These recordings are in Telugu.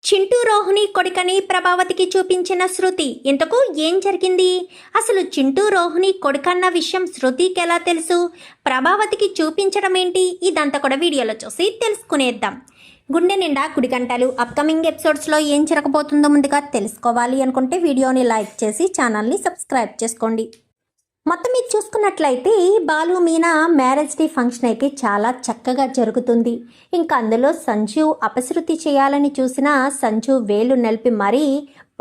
చింటూ రోహిణి కొడుకని ప్రభావతికి చూపించిన శృతి. ఇంతకు ఏం జరిగింది? అసలు చింటూ రోహిణి కొడుకన్న విషయం శృతికి ఎలా తెలుసు? ప్రభావతికి చూపించడం ఏంటి? ఇదంతా కూడా వీడియోలో చూసి తెలుసుకునేద్దాం. గుండె నిండా కుడిగంటలు అప్కమింగ్ ఎపిసోడ్స్లో ఏం జరగబోతుందో ముందుగా తెలుసుకోవాలి అనుకుంటే వీడియోని లైక్ చేసి ఛానల్ని సబ్స్క్రైబ్ చేసుకోండి. మొత్తం మీరు చూసుకున్నట్లయితే Balu Meena marriage day function అయితే చాలా చక్కగా జరుగుతుంది. ఇంకా అందులో సంజు అపశృతి చేయాలని చూసిన సంజు వేలు నలిపి మరీ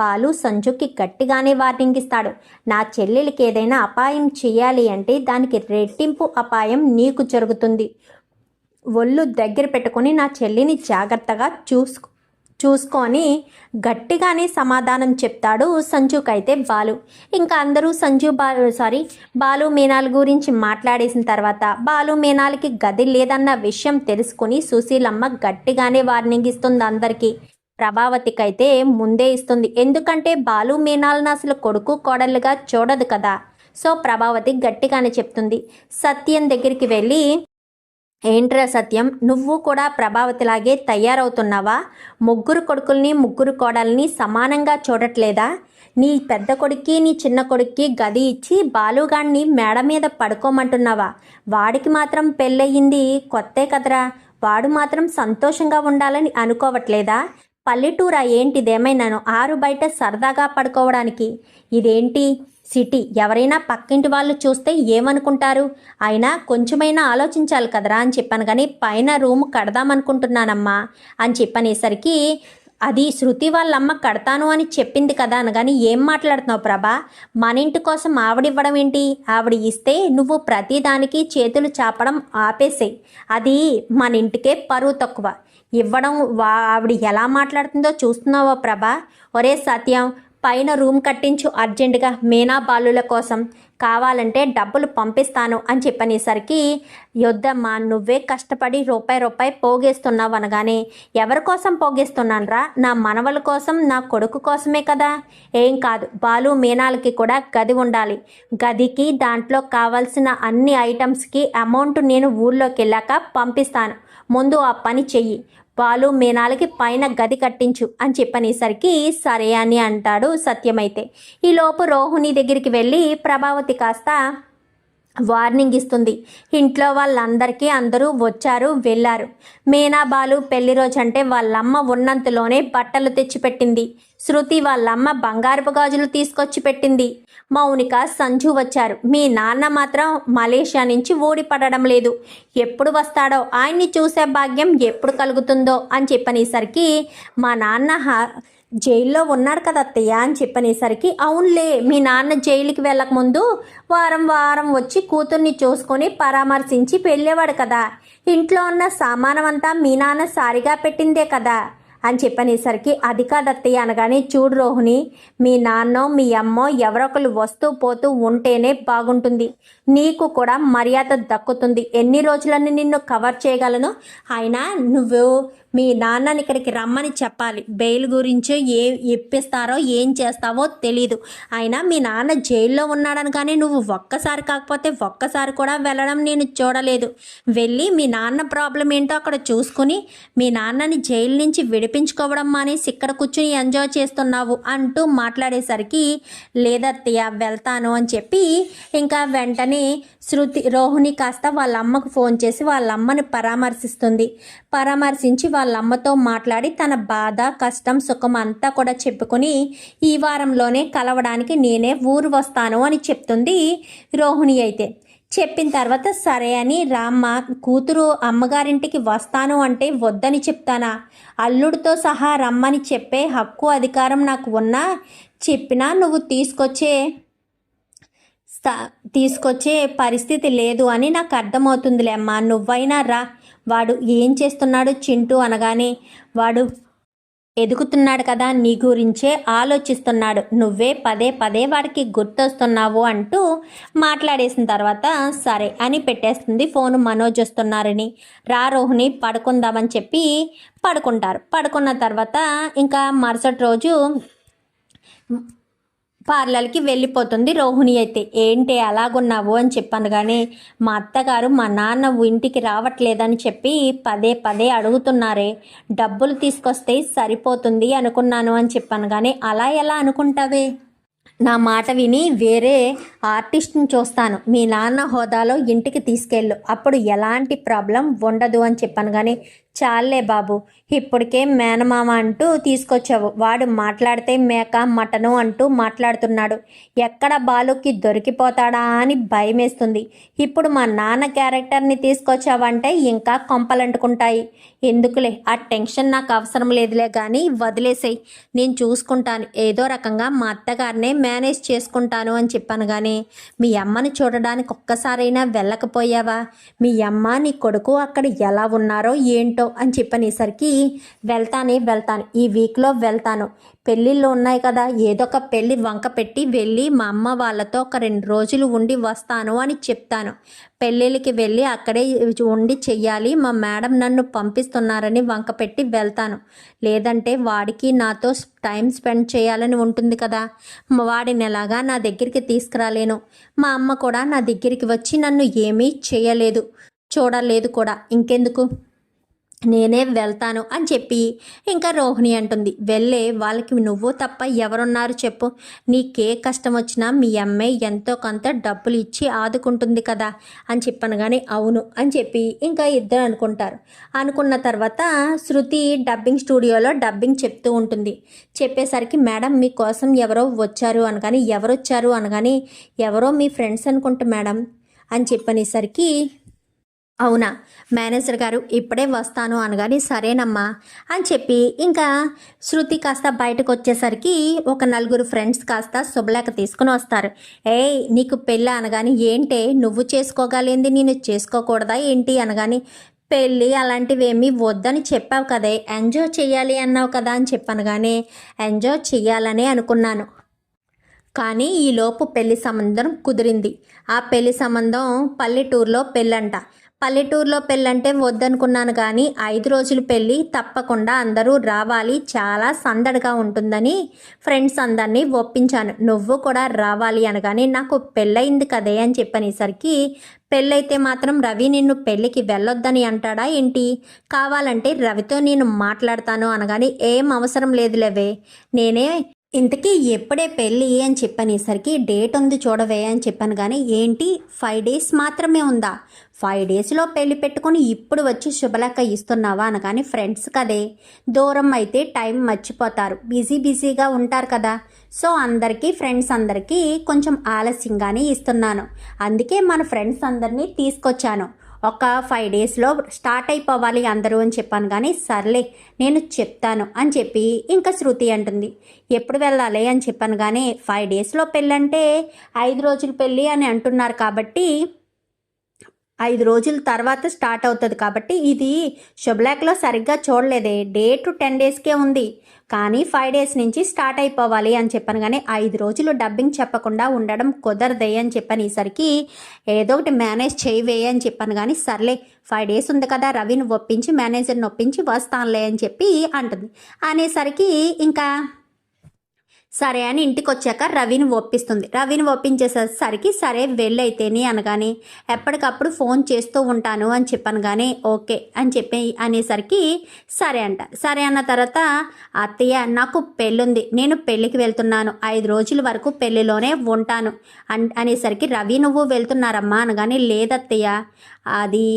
బాలు సంజుకి గట్టిగానే వార్నింగ్ ఇస్తాడు. నా చెల్లెలికి ఏదైనా అపాయం చేయాలి అంటే దానికి రెట్టింపు అపాయం నీకు జరుగుతుంది. ఒళ్ళు దగ్గర పెట్టుకుని నా చెల్లిని జాగ్రత్తగా చూసుకొని గట్టిగానే సమాధానం చెప్తాడు సంజుకైతే బాలు. ఇంకా అందరూ బాలు మీనాల గురించి మాట్లాడేసిన తర్వాత బాలు మీనాలకి గది లేదన్న విషయం తెలుసుకుని సుశీలమ్మ గట్టిగానే వార్నింగ్ ఇస్తుంది అందరికీ. ప్రభావతికైతే ముందే ఇస్తుంది, ఎందుకంటే బాలు మీనాలను అసలు కొడుకు కోడలుగా చూడదు కదా. సో ప్రభావతి గట్టిగానే చెప్తుంది. సత్యం దగ్గరికి వెళ్ళి, ఏంట్రా సత్యం, నువ్వు కూడా ప్రభావతిలాగే తయారవుతున్నావా? ముగ్గురు కొడుకుల్ని ముగ్గురు కోడల్ని సమానంగా చూడట్లేదా? నీ పెద్ద కొడుక్కి నీ చిన్న కొడుక్కి గది ఇచ్చి బాలుగాన్ని మేడ మీద పడుకోమంటున్నావా? వాడికి మాత్రం పెళ్ళయింది కొత్తే కదరా, వాడు మాత్రం సంతోషంగా ఉండాలని అనుకోవట్లేదా? పల్లెటూరా ఏంటిదేమైనాను ఆరు బయట సరదాగా పడుకోవడానికి? ఇదేంటి సిటీ? ఎవరైనా పక్కింటి వాళ్ళు చూస్తే ఏమనుకుంటారు? అయినా కొంచెమైనా ఆలోచించాలి కదరా అని చెప్పాను. కానీ పైన రూమ్ కడదామనుకుంటున్నానమ్మా అని చెప్పనేసరికి, అది శృతి వాళ్ళమ్మ కడతాను అని చెప్పింది కదా అనగాని, ఏం మాట్లాడుతున్నావు ప్రభా? మన ఇంటి కోసం ఆవిడివ్వడం ఏంటి? ఆవిడ ఇస్తే నువ్వు ప్రతిదానికి చేతులు చాపడం ఆపేసేయి. అది మన ఇంటికే పరువు తక్కువ. ఇవ్వడం ఆవిడ ఎలా మాట్లాడుతుందో చూస్తున్నావో ప్రభా? ఒరే సత్యం, పైన రూమ్ కట్టించు అర్జెంటుగా, మీనా బాలుల కోసం. కావాలంటే డబ్బులు పంపిస్తాను అని చెప్పనేసరికి, యొద్దమ్మా, నువ్వే కష్టపడి రూపాయి పోగేస్తున్నావు అనగానే, ఎవరి కోసం పోగేస్తున్నానరా? నా మనవల కోసం, నా కొడుకు కోసమే కదా. ఏం కాదు, బాలు మీనాలకి కూడా గది ఉండాలి. గదికి దాంట్లో కావాల్సిన అన్ని ఐటమ్స్కి అమౌంట్ నేను ఊళ్ళోకి వెళ్ళాక పంపిస్తాను. ముందు ఆ పని చెయ్యి. బాలు మీనాలకి పైన గది కట్టించు అని చెప్పనేసరికి సరే అని అంటాడు సత్యమైతే. ఈలోపు రోహిణి దగ్గరికి వెళ్ళి ప్రభావతి కాస్త వార్నింగ్ ఇస్తుంది. ఇంట్లో వాళ్ళందరికీ అందరూ వచ్చారు వెళ్ళారు. మీనా బాలు పెళ్లి రోజు అంటే వాళ్ళమ్మ ఉన్నంతలోనే బట్టలు తెచ్చిపెట్టింది. శృతి వాళ్ళమ్మ బంగారపు గాజులు తీసుకొచ్చి పెట్టింది. మౌనిక సంజు వచ్చారు. మీ నాన్న మాత్రం మలేషియా నుంచి ఊడిపడడం లేదు. ఎప్పుడు వస్తాడో, ఆయన్ని చూసే భాగ్యం ఎప్పుడు కలుగుతుందో అని చెప్పనేసరికి, మా నాన్న జైల్లో ఉన్నాడు కదా అత్తయ్య అని చెప్పనేసరికి, అవునులే, మీ నాన్న జైలుకి వెళ్ళకముందు వారం వచ్చి కూతుర్ని చూసుకొని పరామర్శించి వెళ్ళేవాడు కదా. ఇంట్లో ఉన్న సామానమంతా మీ నాన్న సారిగా పెట్టిందే కదా అని చెప్పనేసరికి, అది కాదత్తయ్య అనగానే, చూడు రోహిణి, మీ నాన్నో మీ అమ్మో ఎవరొకరు వస్తూ పోతూ ఉంటేనే బాగుంటుంది. నీకు కూడా మర్యాద దక్కుతుంది. ఎన్ని రోజులని నిన్ను కవర్ చేయగలను? అయినా నువ్వు మీ నాన్నని ఇక్కడికి రమ్మని చెప్పాలి. బెయిల్ గురించో ఇప్పిస్తారో ఏం చేస్తావో తెలీదు. అయినా మీ నాన్న జైల్లో ఉన్నాడని కానీ నువ్వు ఒక్కసారి కాకపోతే ఒక్కసారి కూడా వెళ్ళడం నేను చూడలేదు. వెళ్ళి మీ నాన్న ప్రాబ్లం ఏంటో అక్కడ చూసుకుని మీ నాన్నని జైలు నుంచి విడిపించుకోవడం మానేసి ఇక్కడ కూర్చుని ఎంజాయ్ చేస్తున్నావు అంటూ మాట్లాడేసరికి, లేదత్తయ్య వెళ్తాను అని చెప్పి ఇంకా వెంటనే రోహిణి కాస్త వాళ్ళ అమ్మకు ఫోన్ చేసి వాళ్ళ అమ్మని పరామర్శించి వాళ్ళ అమ్మతో మాట్లాడి తన బాధ కష్టం సుఖం అంతా కూడా చెప్పుకొని, ఈ వారంలోనే కలవడానికి నేనే ఊరు వస్తాను అని చెప్తుంది రోహిణి అయితే. చెప్పిన తర్వాత సరే అని, రామ్మ, కూతురు అమ్మగారింటికి వస్తాను అంటే వద్దని చెప్తానా? అల్లుడితో సహా రమ్మని చెప్పే హక్కు అధికారం నాకు ఉన్నా చెప్పినా నువ్వు తీసుకొచ్చే పరిస్థితి లేదు అని నాకు అర్థమవుతుందిలే అమ్మా, నువ్వైనా రా. వాడు ఏం చేస్తున్నాడు చింటూ అనగానే, వాడు ఎదుగుతున్నాడు కదా, నీ గురించే ఆలోచిస్తున్నాడు. నువ్వే పదే వాడికి గుర్తొస్తున్నావు అంటూ మాట్లాడేసిన తర్వాత సరే అని పెట్టేస్తుంది ఫోను. మనోజ్ వస్తున్నారని, రా రోహిణి పడుకుందామని చెప్పి పడుకుంటారు. పడుకున్న తర్వాత ఇంకా మరుసటి రోజు పార్లర్కి వెళ్ళిపోతుంది రోహిణి. అయితే ఏంటి అలాగున్నావు అని చెప్పాను, కానీ మా అత్తగారు మా నాన్న ఇంటికి రావట్లేదని చెప్పి పదే పదే అడుగుతున్నారే, డబ్బులు తీసుకొస్తే సరిపోతుంది అనుకున్నాను అని చెప్పాను, కానీ అలా ఎలా అనుకుంటావే? నా మాట విని వేరే ఆర్టిస్ట్ని చూస్తాను, మీ నాన్న హోదాలో ఇంటికి తీసుకెళ్ళు, అప్పుడు ఎలాంటి ప్రాబ్లం ఉండదు అని చెప్పాను, కానీ చాలే బాబు, ఇప్పటికే మేనమామ అంటూ తీసుకొచ్చావు, వాడు మాట్లాడితే మేక మటను అంటూ మాట్లాడుతున్నాడు, ఎక్కడ బాలుకి దొరికిపోతాడా అని భయమేస్తుంది. ఇప్పుడు మా నాన్న క్యారెక్టర్ని తీసుకొచ్చావంటే ఇంకా కొంపలంటుకుంటాయి. ఎందుకులే, ఆ టెన్షన్ నాకు అవసరం లేదులే, కానీ వదిలేసేయి, నేను చూసుకుంటాను, ఏదో రకంగా మా అత్తగారినే మేనేజ్ చేసుకుంటాను అని చెప్పాను, కానీ మీ అమ్మని చూడడానికి ఒక్కసారైనా వెళ్ళకపోయావా? మీ అమ్మ నీ కొడుకు అక్కడ ఎలా ఉన్నారో ఏంటో అని చెప్పనేసరికి వెళ్తాను, ఈ వీక్లో వెళ్తాను, పెళ్ళిళ్ళు ఉన్నాయి కదా, ఏదో ఒక పెళ్ళి వంక పెట్టి వెళ్ళి మా అమ్మ వాళ్ళతో ఒక 2 రోజులు ఉండి వస్తాను అని చెప్తాను. పెళ్ళిళ్ళకి వెళ్ళి అక్కడే ఉండి చెయ్యాలి, మా మేడం నన్ను పంపిస్తున్నారని వంక పెట్టి వెళ్తాను. లేదంటే వాడికి నాతో టైం స్పెండ్ చేయాలని ఉంటుంది కదా, వాడిని ఎలాగా నా దగ్గరికి తీసుకురాలేను. మా అమ్మ కూడా నా దగ్గరికి వచ్చి నన్ను ఏమీ చేయలేదు, చూడలేదు కూడా, ఇంకెందుకు, నేనే వెళ్తాను అని చెప్పి ఇంకా రోహిణి అంటుంది, వెళ్ళే, వాళ్ళకి నువ్వు తప్ప ఎవరున్నారు చెప్పు, నీకే కష్టం వచ్చినా మీ అమ్మాయి ఎంతో కొంత డబ్బులు ఇచ్చి ఆదుకుంటుంది కదా అని చెప్పాను, కానీ అవును అని చెప్పి ఇంకా ఇద్దరు అనుకున్న తర్వాత శృతి డబ్బింగ్ స్టూడియోలో డబ్బింగ్ చెప్తూ ఉంటుంది. చెప్పేసరికి మేడం మీకోసం ఎవరో వచ్చారు అనగాని, ఎవరొచ్చారు అనగాని, ఎవరో మీ ఫ్రెండ్స్ అనుకుంటా మేడం అని చెప్పనేసరికి, అవునా మేనేజర్ గారు ఇప్పుడే వస్తాను అనగాని, సరేనమ్మా అని చెప్పి ఇంకా శృతి కాస్త బయటకు వచ్చేసరికి ఒక 4 ఫ్రెండ్స్ కాస్త శుభలేఖ తీసుకుని వస్తారు. ఏయ్ నీకు పెళ్ళి అనగాని, ఏంటే నువ్వు చేసుకోగలింది నేను చేసుకోకూడదా ఏంటి అనగాని, పెళ్ళి అలాంటివి ఏమీ వద్దని చెప్పావు కదే, ఎంజాయ్ చేయాలి అన్నావు కదా అని చెప్పాను, కానీ ఎంజాయ్ చేయాలనే అనుకున్నాను, కానీ ఈలోపు పెళ్లి సంబంధం కుదిరింది. ఆ పెళ్లి సంబంధం పల్లెటూరులో పెళ్ళంట. పల్లెటూరులో పెళ్ళంటే వద్దనుకున్నాను, కానీ 5 రోజులు పెళ్ళి, తప్పకుండా అందరూ రావాలి, చాలా సందడిగా ఉంటుందని ఫ్రెండ్స్ అందరినీ ఒప్పించాను, నువ్వు కూడా రావాలి అనగానే, నాకు పెళ్ళయింది కదే అని చెప్పనేసరికి, పెళ్ళైతే మాత్రం రవి నిన్ను పెళ్ళికి వెళ్ళొద్దని అంటాడా ఏంటి, కావాలంటే రవితో నేను మాట్లాడతాను అనగాని, ఏం అవసరం లేదులేవే, నేనే ఇంతకీ ఎప్పుడే పెళ్ళి అని చెప్పనేసరికి, డేట్ ఉంది చూడవే అని చెప్పాను, కానీ ఏంటి 5 డేస్ మాత్రమే ఉందా, 5 డేస్లో పెళ్ళి పెట్టుకొని ఇప్పుడు వచ్చి శుభలేఖ ఇస్తున్నావా అనగాని, ఫ్రెండ్స్ కదే, దూరం అయితే టైం మర్చిపోతారు, బిజీగా ఉంటారు కదా, సో ఫ్రెండ్స్ అందరికీ కొంచెం ఆలస్యంగానే ఇస్తున్నాను, అందుకే మన ఫ్రెండ్స్ అందరినీ తీసుకొచ్చాను, ఒక 5 డేస్లో స్టార్ట్ అయిపోవాలి అందరూ అని చెప్పాను, కానీ సర్లే నేను చెప్తాను అని చెప్పి ఇంకా శృతి అంటుంది, ఎప్పుడు వెళ్ళాలి అని చెప్పాను, కానీ 5 డేస్లో పెళ్ళంటే 5 రోజులు పెళ్ళి అని అంటున్నారు కాబట్టి 5 రోజుల తర్వాత స్టార్ట్ అవుతుంది, కాబట్టి ఇది శుభలేఖలో సరిగ్గా చూడలేదే, డేట్ 10 డేస్కే ఉంది, కానీ 5 డేస్ నుంచి స్టార్ట్ అయిపోవాలి అని చెప్పాను, కానీ 5 రోజులు డబ్బింగ్ చెప్పకుండా ఉండడం కుదరదే అని చెప్పనేసరికి, ఏదో ఒకటి మేనేజ్ చేయవే అని చెప్పాను, కానీ సర్లే 5 డేస్ ఉంది కదా, రవిని ఒప్పించి మేనేజర్ని ఒప్పించి వస్తానులే అని చెప్పి అంటుంది. అనేసరికి ఇంకా సరే అని ఇంటికి వచ్చాక రవిని ఒప్పిస్తుంది. రవిని ఒప్పించేసరికి సరే వెళ్ళైతేని అనగానే, ఎప్పటికప్పుడు ఫోన్ చేస్తూ ఉంటాను అని చెప్పాను, కానీ ఓకే అని చెప్పి అనేసరికి సరే అంట. సరే అన్న తర్వాత, అత్తయ్య నాకు పెళ్ళుంది, నేను పెళ్ళికి వెళ్తున్నాను, 5 రోజుల వరకు పెళ్ళిలోనే ఉంటాను అనేసరికి, రవి నువ్వు వెళ్తున్నారమ్మా అనగానే, లేదత్తయ్య అది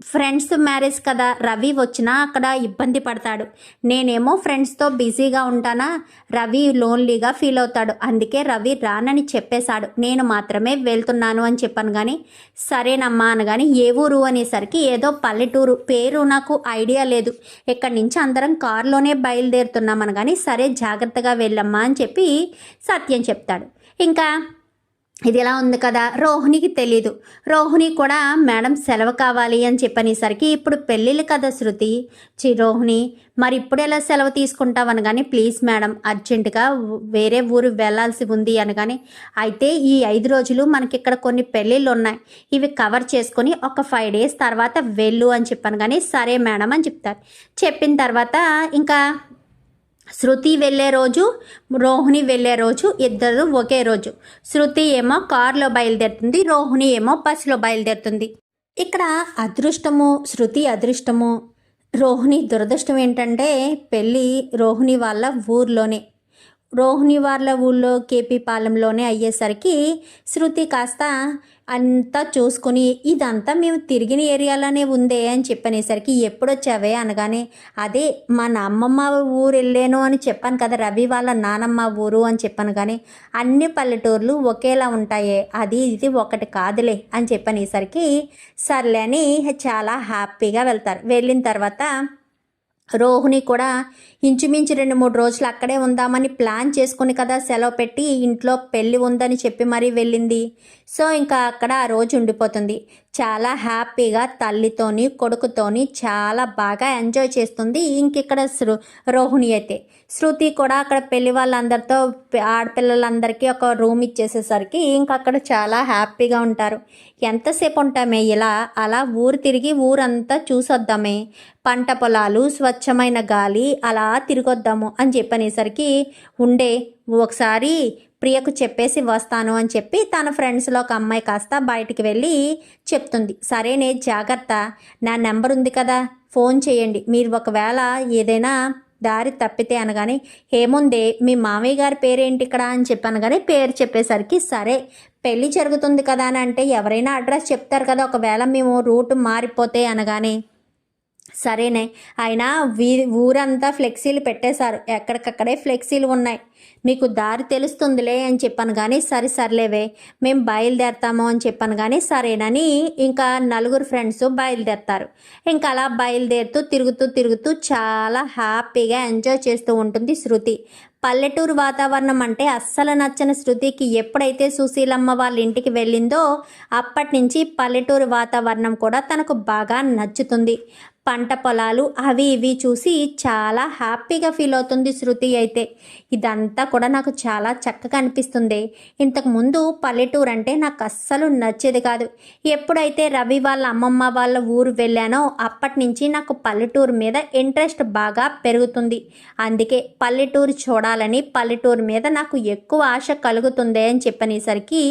ఫ్రెండ్స్ మ్యారేజ్ కదా, రవి వచ్చినా అక్కడ ఇబ్బంది పడతాడు, నేనేమో ఫ్రెండ్స్తో బిజీగా ఉంటానా, రవి లోన్లీగా ఫీల్ అవుతాడు, అందుకే రవి రానని చెప్పేశాడు, నేను మాత్రమే వెళ్తున్నాను అని చెప్పాను, కానీ సరేనమ్మా అనగాని, ఏ ఊరు అనేసరికి ఏదో పల్లెటూరు పేరు నాకు ఐడియా లేదు, ఇక్కడి నుంచి అందరం కారులోనే బయలుదేరుతున్నాం అనగాని, సరే జాగ్రత్తగా వెళ్ళమ్మా అని చెప్పి సత్యం చెప్తాడు. ఇంకా ఇది ఎలా ఉంది కదా, రోహిణికి తెలీదు. రోహిణి కూడా మేడం సెలవు కావాలి అని చెప్పనేసరికి, ఇప్పుడు పెళ్ళిళ్ళు కదా శృతి, రోహిణి మరి ఇప్పుడు ఎలా సెలవు తీసుకుంటావు అనగానే, ప్లీజ్ మేడం అర్జెంటుగా వేరే ఊరు వెళ్ళాల్సి ఉంది అనగానే, అయితే ఈ 5 రోజులు మనకి ఇక్కడ కొన్ని పెళ్ళిళ్ళు ఉన్నాయి, ఇవి కవర్ చేసుకొని ఒక 5 డేస్ తర్వాత వెళ్ళు అని చెప్పాను, కానీ సరే మేడం అని చెప్తారు. చెప్పిన తర్వాత ఇంకా శృతి వెళ్ళే రోజు, రోహిణి వెళ్ళే రోజు ఇద్దరు ఒకే రోజు. శృతి ఏమో కారులో బయలుదేరుతుంది, రోహిణి ఏమో బస్సులో బయలుదేరుతుంది. ఇక్కడ అదృష్టము శృతి అదృష్టము, రోహిణి దురదృష్టం ఏంటంటే పెళ్ళి రోహిణి వాళ్ళ ఊర్లోనే, రోహిణి వాళ్ళ ఊళ్ళో కేపీ పాలెంలోనే అయ్యేసరికి శృతి కాస్త అంతా చూసుకుని ఇదంతా మేము తిరిగిన ఏరియాలోనే ఉందే అని చెప్పనేసరికి ఎప్పుడొచ్చావే అనగానే అదే మా అమ్మమ్మ ఊరు వెళ్ళాను అని చెప్పాను కదా, రవి వాళ్ళ నానమ్మ ఊరు అని చెప్పాను. కానీ అన్ని పల్లెటూర్లు ఒకేలా ఉంటాయే, అది ఇది ఒకటి కాదులే అని చెప్పనేసరికి సర్లే అని చాలా హ్యాపీగా వెళ్తారు. వెళ్ళిన తర్వాత రోహిణి కూడా ఇంచుమించు 2-3 రోజులు అక్కడే ఉందామని ప్లాన్ చేసుకుని కదా సెలవు పెట్టి ఇంట్లో పెళ్ళి ఉందని చెప్పి మరీ వెళ్ళింది. సో ఇంకా అక్కడ ఆ రోజు ఉండిపోతుంది. చాలా హ్యాపీగా తల్లితోని కొడుకుతోని చాలా బాగా ఎంజాయ్ చేస్తుంది. ఇంకిక్కడ రోహిణి అయితే శృతి కూడా అక్కడ పెళ్లి వాళ్ళందరితో ఆడపిల్లలందరికీ ఒక రూమ్ ఇచ్చేసేసరికి ఇంక అక్కడ చాలా హ్యాపీగా ఉంటారు. ఎంతసేపు ఉంటామే ఇలా, అలా ఊరు తిరిగి ఊరంతా చూసొద్దామే, పంట పొలాలు స్వచ్ఛమైన గాలి అలా తిరిగొద్దాము అని చెప్పనేసరికి ఉండే ఒకసారి ప్రియకు చెప్పేసి వస్తాను అని చెప్పి తన ఫ్రెండ్స్లో ఒక అమ్మాయి కాస్త బయటికి వెళ్ళి చెప్తుంది. సరేనే జాగ్రత్త, నా నెంబర్ ఉంది కదా, ఫోన్ చేయండి మీరు ఒకవేళ ఏదైనా దారి తప్పితే అనగానే ఏముందే మీ మామయ్య గారి పేరేంటి ఇక్కడ అని చెప్పాను. కానీ పేరు చెప్పేసరికి సరే పెళ్ళి జరుగుతుంది కదా అని అంటే ఎవరైనా అడ్రస్ చెప్తారు కదా, ఒకవేళ మేము రూట్ మారిపోతే అనగానే సరేనే, అయినా ఊరంతా ఫ్లెక్సీలు పెట్టేశారు, ఎక్కడికక్కడే ఫ్లెక్సీలు ఉన్నాయి, మీకు దారి తెలుస్తుందిలే అని చెప్పాను. కానీ సర్లేవే మేము బయలుదేరతాము అని చెప్పాను. కానీ సరేనని ఇంకా 4 ఫ్రెండ్స్ బయలుదేరతారు. ఇంకా అలా బయలుదేరుతూ తిరుగుతూ చాలా హ్యాపీగా ఎంజాయ్ చేస్తూ ఉంటుంది శృతి. పల్లెటూరు వాతావరణం అంటే అస్సలు నచ్చని శృతికి ఎప్పుడైతే సుశీలమ్మ వాళ్ళ ఇంటికి వెళ్ళిందో అప్పటి నుంచి పల్లెటూరు వాతావరణం కూడా తనకు బాగా నచ్చుతుంది. పంట పొలాలు అవి ఇవి చూసి చాలా హ్యాపీగా ఫీల్ అవుతుంది శృతి అయితే. ఇదంతా కూడా నాకు చాలా చక్కగా అనిపిస్తుంది. ఇంతకుముందు పల్లెటూరు అంటే నాకు అస్సలు నచ్చేది కాదు. ఎప్పుడైతే రవి వాళ్ళ అమ్మమ్మ వాళ్ళ ఊరు వెళ్ళానో అప్పటి నుంచి నాకు పల్లెటూరు మీద ఇంట్రెస్ట్ బాగా పెరుగుతుంది. అందుకే పల్లెటూరు చూడాలని, పల్లెటూరు మీద నాకు ఎక్కువ ఆశ కలుగుతుంది అని చెప్పనేసరికి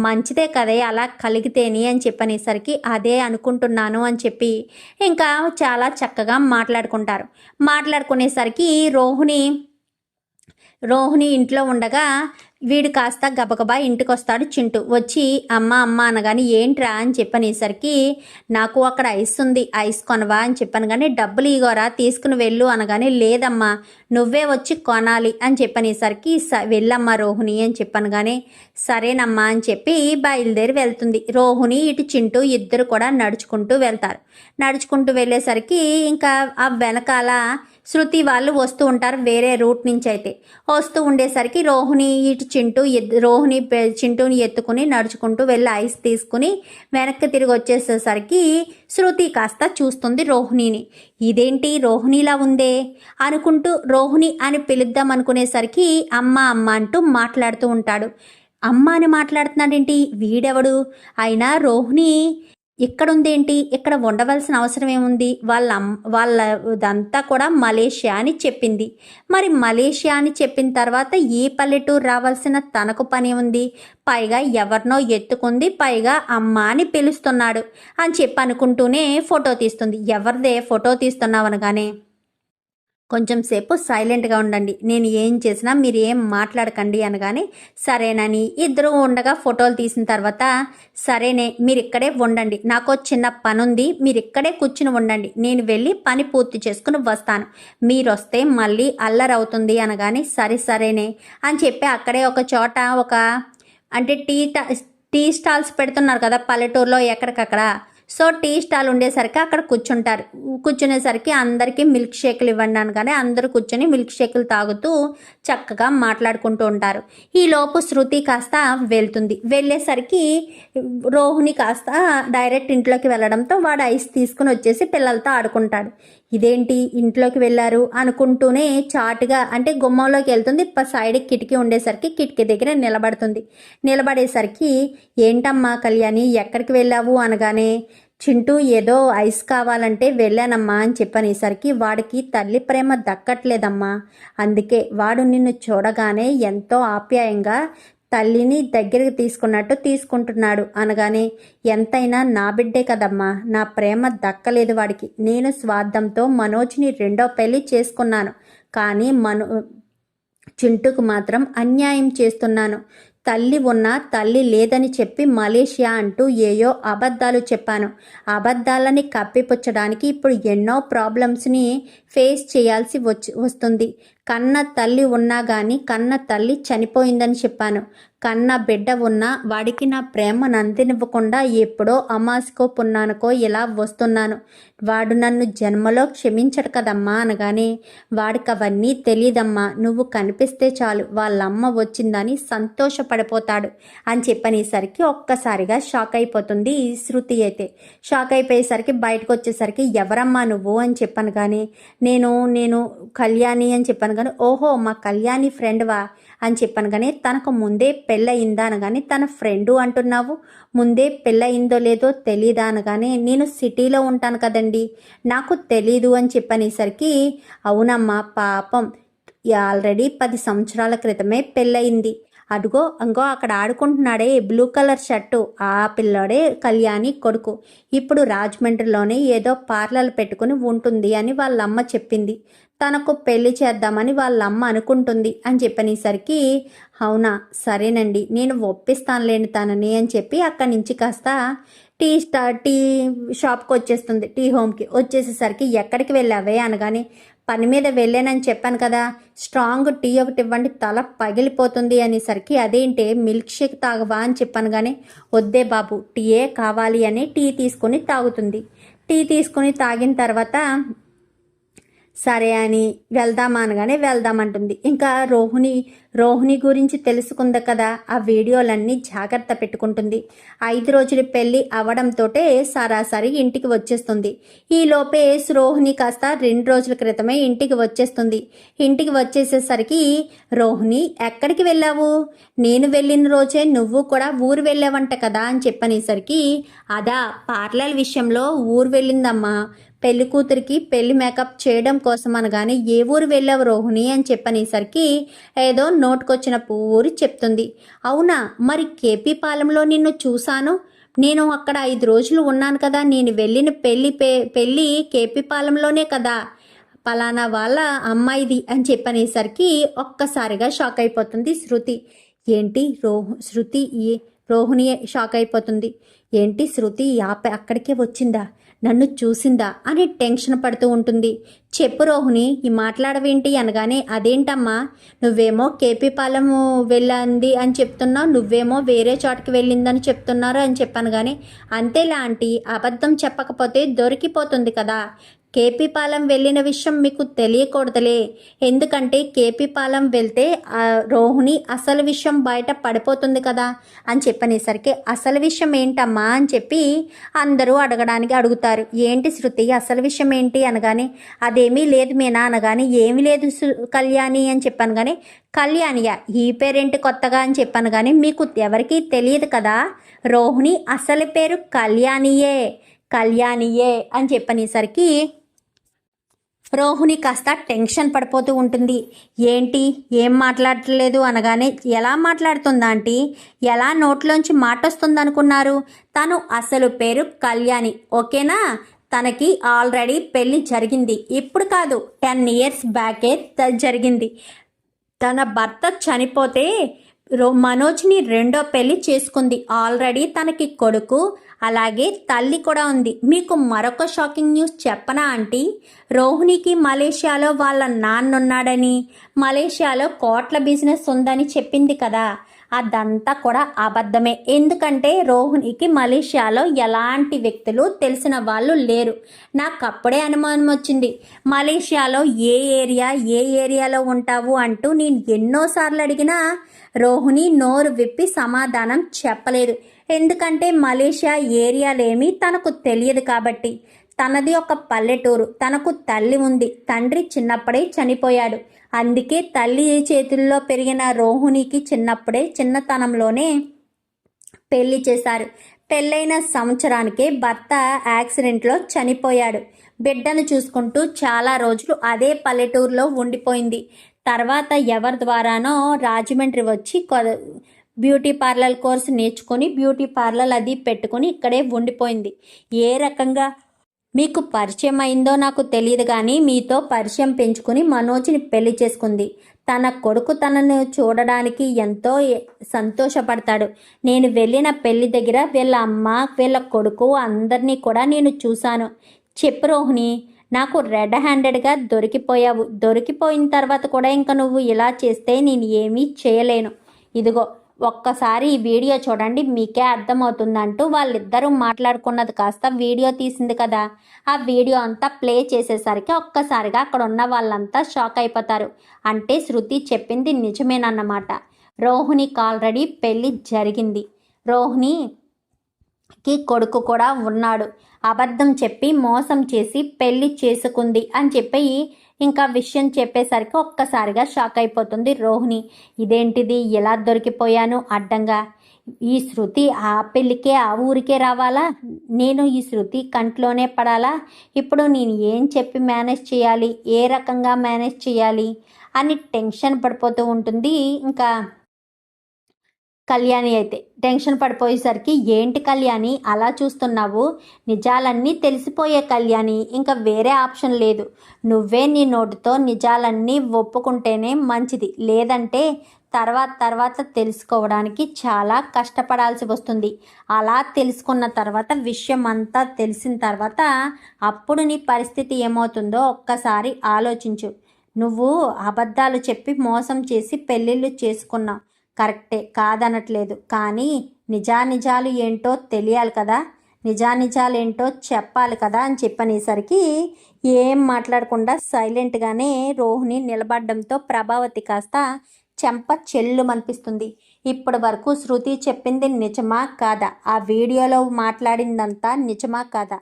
మంచిదే కదే అలా కలిగితేని అని చెప్పనేసరికి అదే అనుకుంటున్నాను అని చెప్పి ఇంకా చాలా చక్కగా మాట్లాడుకునేసరికి రోహిణి ఇంట్లో ఉండగా వీడు కాస్త గబగబా ఇంటికి వస్తాడు. చింటూ వచ్చి అమ్మ అనగాని ఏంట్రా అని చెప్పనేసరికి నాకు అక్కడ ఐస్ ఉంది, ఐస్ కొనవా అని చెప్పాను. కానీ డబ్బులు ఇగోరా తీసుకుని వెళ్ళు అనగానే లేదమ్మా నువ్వే వచ్చి కొనాలి అని చెప్పనేసరికి వెళ్ళమ్మా రోహిణి అని చెప్పాను. కానీ సరేనమ్మా అని చెప్పి బయలుదేరి వెళ్తుంది. రోహిణి ఇటు చింటూ ఇద్దరు కూడా నడుచుకుంటూ వెళ్తారు. నడుచుకుంటూ వెళ్ళేసరికి ఇంకా ఆ వెనకాల శృతి వాళ్ళు వస్తూ ఉంటారు వేరే రూట్ నుంచి. అయితే వస్తూ ఉండేసరికి రోహిణి ఇటు రోహిణి చింటూని ఎత్తుకుని నడుచుకుంటూ వెళ్ళి ఐస్ తీసుకుని వెనక్కి తిరిగి వచ్చేసేసరికి శృతి కాస్త చూస్తుంది రోహిణిని. ఇదేంటి రోహిణిలా ఉందే అనుకుంటూ రోహిణి అని పిలుద్దాం అనుకునేసరికి అమ్మ అంటూ మాట్లాడుతూ ఉంటాడు. అమ్మ అని మాట్లాడుతున్నాడేంటి వీడెవడు? అయినా రోహిణి ఇక్కడుందేంటి, ఇక్కడ ఉండవలసిన అవసరం ఏముంది? వాళ్ళదంతా కూడా మలేషియా అని చెప్పింది. మరి మలేషియా అని చెప్పిన తర్వాత ఈ పల్లెటూరు రావాల్సిన తనకు పని ఉంది? పైగా ఎవరినో ఎత్తుకుంది, పైగా అమ్మ అని పిలుస్తున్నాడు అని చెప్పి అనుకుంటూనే ఫోటో తీస్తుంది. ఎవరిదే ఫోటో తీస్తున్నావు అనగానే కొంచెం సేపు సైలెంట్గా ఉండండి, నేను ఏం చేసినా మీరు ఏం మాట్లాడకండి అనగానే సరేనని ఇద్దరు ఉండగా ఫోటోలు తీసిన తర్వాత సరేనే మీరు ఇక్కడే ఉండండి, నాకు చిన్న పని ఉంది, మీరు ఇక్కడే కూర్చుని ఉండండి, నేను వెళ్ళి పని పూర్తి చేసుకుని వస్తాను, మీరు వస్తే మళ్ళీ అల్లరవుతుంది అనగానే సరేనే అని చెప్పి అక్కడే ఒక చోట అంటే టీ స్టాల్స్ పెడుతున్నారు కదా పల్లెటూరులో ఎక్కడికక్కడ. సో టీ స్టాల్ ఉండేసరికి అక్కడ కూర్చునేసరికి అందరికీ మిల్క్ షేకులు ఇవ్వండి అనగానే అందరూ కూర్చొని మిల్క్ షేకులు తాగుతూ చక్కగా మాట్లాడుకుంటూ ఉంటారు. ఈలోపు శృతి కాస్త వెళ్తుంది. వెళ్ళేసరికి రోహిణి కాస్త డైరెక్ట్ ఇంట్లోకి వెళ్ళడంతో వాడు ఐస్ తీసుకుని వచ్చేసి పిల్లలతో ఆడుకుంటాడు. ఇదేంటి ఇంట్లోకి వెళ్ళారు అనుకుంటూనే చాటుగా అంటే గుమ్మంలోకి వెళ్తుంది. సైడ్ కిటికీ ఉండేసరికి కిటికీ దగ్గర నిలబడేసరికి ఏంటమ్మా కళ్యాణి ఎక్కడికి వెళ్ళావు అనగానే చింటూ ఏదో ఐస్ కావాలంటే వెళ్ళానమ్మా అని చెప్పనేసరికి వాడికి తల్లి ప్రేమ దక్కట్లేదమ్మా, అందుకే వాడు నిన్ను చూడగానే ఎంతో ఆప్యాయంగా తల్లిని దగ్గరికి తీసుకున్నట్టు తీసుకుంటున్నాడు అనగానే, ఎంతైనా నా బిడ్డే కదమ్మా, నా ప్రేమ దక్కలేదు వాడికి. నేను స్వార్థంతో మనోజ్ని రెండో పెళ్లి చేసుకున్నాను, కానీ చింటూకు మాత్రం అన్యాయం చేస్తున్నాను. తల్లి ఉన్నా తల్లి లేదని చెప్పి మలేషియా అంటూ ఏయో అబద్ధాలు చెప్పాను. అబద్ధాలని కప్పిపుచ్చడానికి ఇప్పుడు ఎన్నో ప్రాబ్లమ్స్ని ఫేస్ చేయాల్సి వస్తుంది. కన్న తల్లి ఉన్నా కానీ కన్న తల్లి చనిపోయిందని చెప్పాను. కన్న బిడ్డ ఉన్నా వాడికి నా ప్రేమను అందినివ్వకుండా ఎప్పుడో అమాసుకో పున్నానుకో ఇలా వస్తున్నాను. వాడు నన్ను జన్మలో క్షమించడు కదమ్మా అనగానే, వాడికి అవన్నీ తెలియదమ్మా, నువ్వు కనిపిస్తే చాలు వాళ్ళమ్మ వచ్చిందని సంతోషపడిపోతాడు అని చెప్పనేసరికి ఒక్కసారిగా షాక్ అయిపోతుంది శృతి. అయితే షాక్ అయిపోయేసరికి బయటకు వచ్చేసరికి, ఎవరమ్మా నువ్వు అని చెప్పాను కానీ, నేను కళ్యాణి అని చెప్పాను కానీ, ఓహో మా కళ్యాణి ఫ్రెండ్వా అని చెప్పాను కానీ, తనకు ముందే పెళ్ళయిందా అనగానే, తన ఫ్రెండు అంటున్నావు, ముందే పెళ్ళయిందో లేదో తెలీదా అనగానే, నేను సిటీలో ఉంటాను కదండి, నాకు తెలీదు అని చెప్పనేసరికి, అవునమ్మా పాపం ఆల్రెడీ 10 సంవత్సరాల క్రితమే పెళ్ళయింది. అడుగో అంగో అక్కడ ఆడుకుంటున్నాడే బ్లూ కలర్ షర్టు, ఆ పిల్లోడే కళ్యాణి కొడుకు. ఇప్పుడు రాజమండ్రిలోనే ఏదో పార్లర్ పెట్టుకుని ఉంటుంది అని వాళ్ళమ్మ చెప్పింది. తనకు పెళ్లి చేద్దామని వాళ్ళమ్మ అనుకుంటుంది అని చెప్పనేసరికి, అవునా సరేనండి నేను ఒప్పిస్తానులేండి తనని అని చెప్పి అక్కడి నుంచి కాస్త టీ షాప్కి వచ్చేస్తుంది, టీ హోమ్కి వచ్చేసేసరికి, ఎక్కడికి వెళ్ళావే అనగానే, పని మీద వెళ్ళానని చెప్పాను కదా, స్ట్రాంగ్ టీ ఒకటి ఇవ్వండి తల పగిలిపోతుంది అనేసరికి, అదేంటే మిల్క్ షేక్ తాగవా అని చెప్పాను కానీ, వద్దే బాబు టీయే కావాలి అని టీ తీసుకొని తాగుతుంది. టీ తీసుకొని తాగిన తర్వాత సరే అని వెళ్దామా అనగానే వెళ్దామంటుంది. ఇంకా రోహిణి గురించి తెలుసుకుంది కదా, ఆ వీడియోలన్నీ జాగ్రత్త పెట్టుకుంటుంది. 5 రోజులు పెళ్ళి అవడంతో సరాసరి ఇంటికి వచ్చేస్తుంది. ఈలోపే రోహిణి కాస్త 2 రోజుల క్రితమే ఇంటికి వచ్చేస్తుంది. ఇంటికి వచ్చేసేసరికి, రోహిణి ఎక్కడికి వెళ్ళావు, నేను వెళ్ళిన రోజే నువ్వు కూడా ఊరు వెళ్ళావంట కదా అని చెప్పనేసరికి, అదా పార్లర్ విషయంలో ఊరు వెళ్ళిందమ్మా, పెళ్లి కూతురికి పెళ్లి మేకప్ చేయడం కోసం అనగానే, ఏ ఊరు వెళ్ళావు రోహిణి అని చెప్పనేసరికి ఏదో నోటుకొచ్చిన ఊరు చెప్తుంది. అవునా, మరి కేపీ పాలెంలో నిన్ను చూశాను, నేను అక్కడ 5 రోజులు ఉన్నాను కదా, నేను వెళ్ళిన పెళ్ళి కేపీ పాలెంలోనే కదా, పలానా వాళ్ళ అమ్మాయిది అని చెప్పనేసరికి ఒక్కసారిగా షాక్ అయిపోతుంది శృతి. ఏంటి రోహిణి షాక్ అయిపోతుంది. ఏంటి శృతి అక్కడికే వచ్చిందా, నన్ను చూసిందా అని టెన్షన్ పడుతూ ఉంటుంది. చెప్పు రోహిణి ఈ మాట్లాడవేంటి అనగానే, అదేంటమ్మా నువ్వేమో కేపీ పాలెము వెళ్ళింది అని చెప్తున్నావు, నువ్వేమో వేరే చోటకి వెళ్ళిందని చెప్తున్నారు అని చెప్పాను కానీ, అంతేలాంటి అబద్ధం చెప్పకపోతే దొరికిపోతుంది కదా, కేపీ పాలెం వెళ్ళిన విషయం మీకు తెలియకూడదులే, ఎందుకంటే కేపీ పాలెం వెళ్తే రోహిణి అసలు విషయం బయట పడిపోతుంది కదా అని చెప్పనేసరికి, అసలు విషయం ఏంటమ్మా అని చెప్పి అందరూ అడుగుతారు. ఏంటి శృతి అసలు విషయం ఏంటి అనగానే, అదేమీ లేదు మీనా అనగానే, ఏమీ లేదు కళ్యాణి అని చెప్పాను కానీ, కళ్యాణియా ఈ పేరేంటి కొత్తగా అని చెప్పాను కానీ, మీకు ఎవరికీ తెలియదు కదా, రోహిణి అసలు పేరు కళ్యాణియే అని చెప్పనేసరికి రోహిణి కాస్త టెన్షన్ పడిపోతూ ఉంటుంది. ఏంటి ఏం మాట్లాడట్లేదు అనగానే, ఎలా మాట్లాడుతుందా ఆంటీ, ఎలా నోట్లోంచి మాట వస్తుంది అనుకున్నారు, తను అసలు పేరు కళ్యాణి ఓకేనా, తనకి ఆల్రెడీ పెళ్ళి జరిగింది, ఇప్పుడు కాదు 10 years బ్యాకే జరిగింది. తన భర్త చనిపోతే మనోజ్ని రెండో పెళ్లి చేసుకుంది. ఆల్రెడీ తనకి కొడుకు అలాగే తల్లి కూడా ఉంది. మీకు మరొక షాకింగ్ న్యూస్ చెప్పనా ఆంటీ, రోహిణికి మలేషియాలో వాళ్ళ నాన్నున్నాడని, మలేషియాలో కోట్ల బిజినెస్ ఉందని చెప్పింది కదా, అదంతా కూడా అబద్ధమే. ఎందుకంటే రోహిణికి మలేషియాలో ఎలాంటి వ్యక్తులు తెలిసిన వాళ్ళు లేరు. నాకు అప్పుడే అనుమానం వచ్చింది, మలేషియాలో ఏ ఏరియాలో ఉంటావు అంటూ నేను ఎన్నోసార్లు అడిగినా రోహిణి నోరు విప్పి సమాధానం చెప్పలేదు. ఎందుకంటే మలేషియా ఏరియాలేమీ తనకు తెలియదు కాబట్టి. తనది ఒక పల్లెటూరు, తనకు తల్లి ఉంది, తండ్రి చిన్నప్పుడే చనిపోయాడు. అందుకే తల్లి చేతుల్లో పెరిగిన రోహిణికి చిన్నతనంలోనే పెళ్లి చేశారు. పెళ్ళైన సంవత్సరానికే భర్త యాక్సిడెంట్లో చనిపోయాడు. బిడ్డను చూసుకుంటూ చాలా రోజులు అదే పల్లెటూరులో ఉండిపోయింది. తర్వాత ఎవరి ద్వారానో రాజమండ్రి వచ్చి బ్యూటీ పార్లర్ కోర్సు నేర్చుకొని బ్యూటీ పార్లర్ అది పెట్టుకొని ఇక్కడే ఉండిపోయింది. ఏ రకంగా మీకు పరిచయం అయిందో నాకు తెలియదు, కానీ మీతో పరిచయం పెంచుకుని మనోజ్ని పెళ్లి చేసుకుంది. తన కొడుకు తనను చూడడానికి ఎంతో సంతోషపడతాడు. నేను వెళ్ళిన పెళ్లి దగ్గర వీళ్ళ అమ్మ వీళ్ళ కొడుకు అందరినీ కూడా నేను చూశాను. చెప్పు రోహిణి, నాకు రెడ్ హ్యాండెడ్గా దొరికిపోయావు. దొరికిపోయిన తర్వాత కూడా ఇంకా నువ్వు ఇలా చేస్తే నేను ఏమీ చేయలేను. ఇదిగో ఒక్కసారి ఈ వీడియో చూడండి, మీకే అర్థమవుతుందంటూ వాళ్ళిద్దరూ మాట్లాడుకున్నది కాస్త వీడియో తీసింది కదా. ఆ వీడియో అంతా ప్లే చేసేసరికి ఒక్కసారిగా అక్కడ ఉన్న వాళ్ళంతా షాక్ అయిపోతారు. అంటే శృతి చెప్పింది నిజమేనన్నమాట. రోహిణికి ఆల్రెడీ పెళ్ళి జరిగింది. రోహిణికి కొడుకు కూడా ఉన్నాడు. అబద్ధం చెప్పి మోసం చేసి పెళ్లి చేసుకుంది అని చెప్పి ఇంకా విషయం చెప్పేసరికి ఒక్కసారిగా షాక్ అయిపోతుంది రోహిణి. ఇదేంటిది, ఎలా దొరికిపోయాను అడ్డంగా? ఈ శృతి ఆ పెళ్ళికే ఆ ఊరికే రావాలా? నేను ఈ శృతి కంట్లోనే పడాలా? ఇప్పుడు నేను ఏం చెప్పి మేనేజ్ చేయాలి, ఏ రకంగా మేనేజ్ చేయాలి అని టెన్షన్ పడిపోతూ ఉంటుంది. ఇంకా కళ్యాణి అయితే టెన్షన్ పడిపోయేసరికి, ఏంటి కళ్యాణి అలా చూస్తున్నావు? నిజాలన్నీ తెలిసిపోయే కళ్యాణి, ఇంకా వేరే ఆప్షన్ లేదు. నువ్వే నీ నోటితో నిజాలన్నీ ఒప్పుకుంటేనే మంచిది. లేదంటే తర్వాత తెలుసుకోవడానికి చాలా కష్టపడాల్సి వస్తుంది. అలా తెలుసుకున్న తర్వాత, విషయం అంతా తెలిసిన తర్వాత అప్పుడు నీ పరిస్థితి ఏమవుతుందో ఒక్కసారి ఆలోచించు. నువ్వు అబద్ధాలు చెప్పి మోసం చేసి పెళ్ళిళ్ళు చేసుకున్నావు, కరెక్టే, కాదనట్లేదు. కానీ నిజానిజాలు ఏంటో తెలియాలి కదా, నిజానిజాలు ఏంటో చెప్పాలి కదా అని చెప్పనేసరికి ఏం మాట్లాడకుండా సైలెంట్గానే రోహిణి నిలబడడంతో ప్రభావతి కాస్త చెంప చెల్లుమనిపిస్తుంది. ఇప్పటి వరకు శృతి చెప్పింది నిజమా కాదా? ఆ వీడియోలో మాట్లాడిందంతా నిజమా కాదా?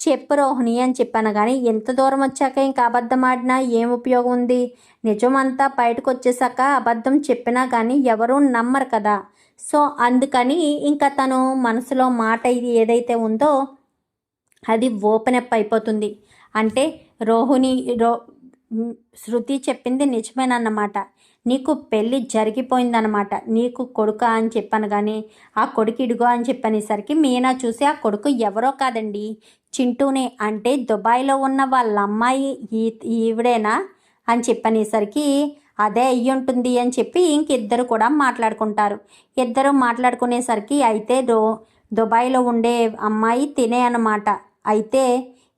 చెప్పు రోహిణి అని చెప్పాను, కానీ ఎంత దూరం వచ్చాక ఇంకా అబద్ధం ఆడినా ఏం ఉపయోగం ఉంది? నిజమంతా బయటకు వచ్చేసాక అబద్ధం చెప్పినా కానీ ఎవరూ నమ్మరు కదా. సో అందుకని ఇంకా తను మనసులో మాట ఇది ఏదైతే ఉందో అది ఓపెన్ అప్ అయిపోతుంది. అంటే శృతి చెప్పింది నిజమేనన్నమాట. నీకు పెళ్ళి జరిగిపోయిందనమాట. నీకు కొడుకు అని చెప్పాను, కానీ ఆ కొడుకు ఇడుగో అని చెప్పనేసరికి మీనా చూసి, ఆ కొడుకు ఎవరో కాదండి, చింటూనే. అంటే దుబాయ్లో ఉన్న వాళ్ళ అమ్మాయి ఈవిడేనా అని చెప్పనేసరికి అదే అయ్యుంటుంది అని చెప్పి ఇంకిద్దరు కూడా మాట్లాడుకుంటారు. ఇద్దరు మాట్లాడుకునేసరికి అయితే దుబాయ్లో ఉండే అమ్మాయి తినే అన్నమాట. అయితే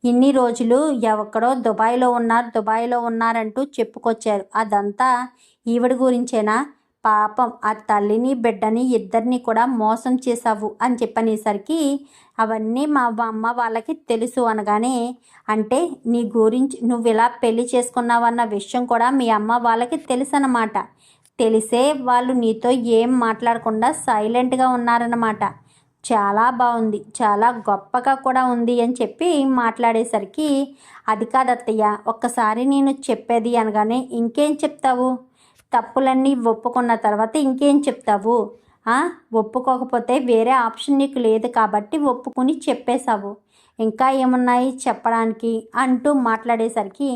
ఇన్ని రోజులు ఎక్కడో దుబాయ్లో ఉన్నారంటూ చెప్పుకొచ్చారు. అదంతా ఈవిడ గురించేనా? పాపం ఆ తల్లిని బిడ్డని ఇద్దరిని కూడా మోసం చేశావు అని చెప్పనేసరికి అవన్నీ మా అమ్మ వాళ్ళకి తెలుసు అనగానే, అంటే నీ గురించి నువ్వు ఇలా పెళ్లి చేసుకున్నావన్న విషయం కూడా మీ అమ్మ వాళ్ళకి తెలుసు అన్నమాట. తెలిసే వాళ్ళు నీతో ఏం మాట్లాడకుండా సైలెంట్గా ఉన్నారన్నమాట. చాలా బాగుంది, చాలా గొప్పగా కూడా ఉంది అని చెప్పి మాట్లాడేసరికి, అది కాదత్తయ్య, ఒక్కసారి నేను చెప్పేది అనగానే, ఇంకేం చెప్తావు? తప్పులన్నీ ఒప్పుకున్న తర్వాత ఇంకేం చెప్తావు? ఒప్పుకోకపోతే వేరే ఆప్షన్ నీకు లేదు కాబట్టి ఒప్పుకుని చెప్పేశావు. ఇంకా ఏమున్నాయి చెప్పడానికి అంటూ మాట్లాడేసరికి,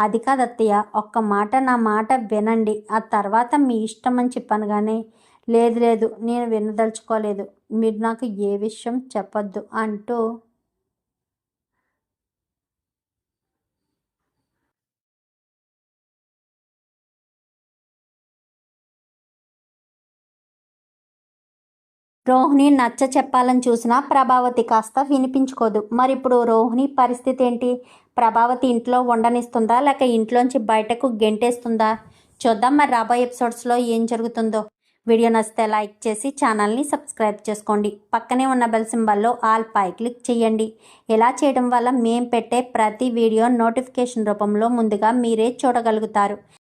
అది కాదత్తయ్య, ఒక్క మాట నా మాట వినండి, ఆ తర్వాత మీ ఇష్టం అని చెప్పాను. కానీ లేదు నేను వినదలుచుకోలేదు, మీరు నాకు ఏ విషయం చెప్పొద్దు అంటూ రోహిణి నచ్చ చెప్పాలని చూసినా ప్రభావతి కాస్త వినిపించుకోదు. మరి ఇప్పుడు రోహిణి పరిస్థితి ఏంటి? ప్రభావతి ఇంట్లో ఉండనిస్తుందా, లేక ఇంట్లోంచి బయటకు గెంటేస్తుందా? చూద్దాం మరి రాబోయే ఎపిసోడ్స్లో ఏం జరుగుతుందో. వీడియో నచ్చితే లైక్ చేసి ఛానల్ని సబ్స్క్రైబ్ చేసుకోండి. పక్కనే ఉన్న బెల్ సింబల్లో ఆల్ పై క్లిక్ చేయండి. ఇలా చేయడం వల్ల మేము పెట్టే ప్రతి వీడియో నోటిఫికేషన్ రూపంలో ముందుగా మీరే చూడగలుగుతారు.